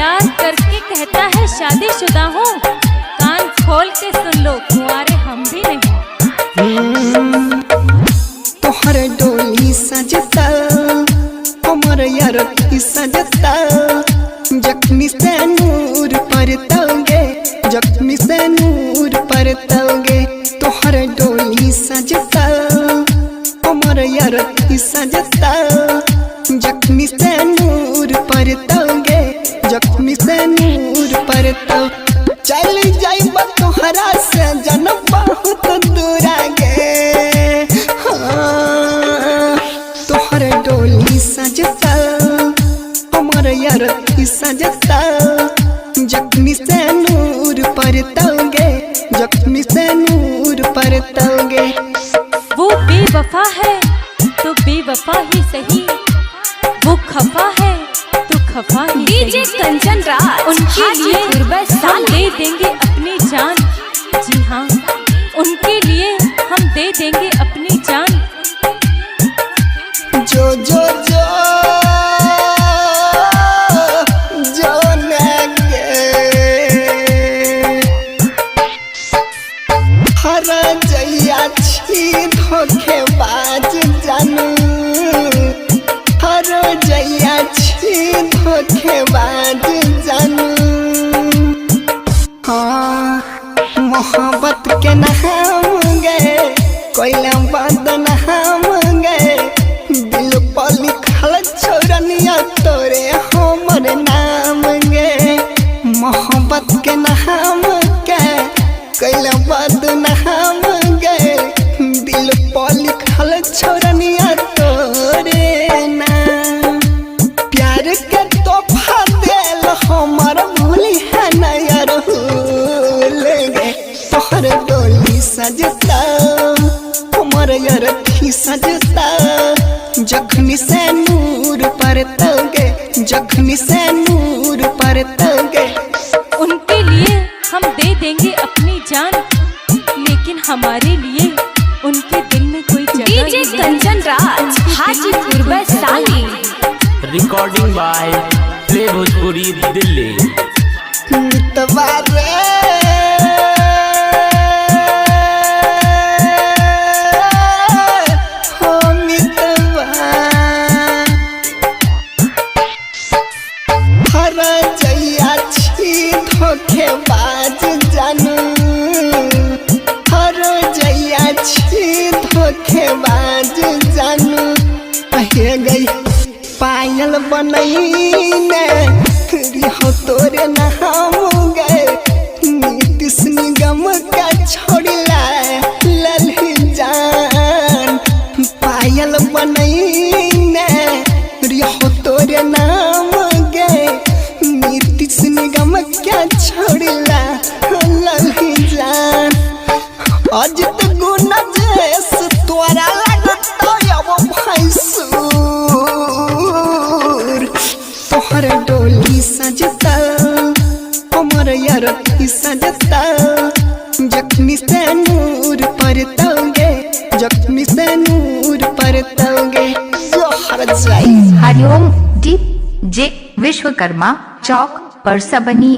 प्यार करके कहता है शादीशुदा हूँ, कान खोल के सुन लो कुंवारे हम भी नहीं। तोहर डोली सजता हमर यार की सजता, जख्मी से नूर परतोगे, जख्मी से नूर परतोगे। तोहर डोली सजता हमर यार की सजता, जख्मी से नूर परतोगे, जख्मी से नूर परतो। चल जाइब तोहरा से जन बहुत दूर गे, हाँ। तोहर डोली सजता हमर यार की सजता, जख्मी से नूर परतोगे, जख्मी से नूर परतोगे। वो बेवफा है तो बेवफा ही सही, वो खफा है तो खफा ही डीजे कंचन राज उनके लिए हम दे देंगे अपनी जान। जी हाँ, उनके लिए हम दे देंगे अपनी जान। जो जो जो जो नगे हर जइया छी धोखेबाज जानू, हर जइया छी धोखेबाज जानू। हाँ मोहब्बत के नाम गए कोयला बदन हम गए, दिल पर लिखल छोरनिया तोरे हमर नाम गे। मोहब्बत के नाम के कोयला बदन हम गए, दिल पर लिखल छोरनिया तोरे नाम। प्यार के तोहफा देल हमर भूली है नया रहूल गे। तोहर डोली सजता हमर यार की सजता, जख्मी से नूर परतोगे, जख्मी से नूर परतोगे। उनके लिए हम दे देंगे अपनी जान, लेकिन हमारे लिए उनके दिल में कोई जगह नहीं। DJ Kanchan Raj Hajipur Vaishali. Recording by play Bhojpuri Delhi. तबारे धोखेबाज जानू, हर जइया छी धोखेबाज जानू। कहे गई पायल बनैने रिहो तोरे नाम गए, नीतीश निगम का छोड़ला लल्ही जान। पायल बनैने रिहो तोरे नाम गए, नीतीश निगम क्या छोड़ला लल्ही जान। अजित गुना जैस तोरा लगता अब भैंसूर। तोहर डोली सजता हमर यार की सजता, जख्मी से नूर परतोगे, जख्मी से नूर परतोगे। हरिओम डीजे विश्वकर्मा चौक परसबनी।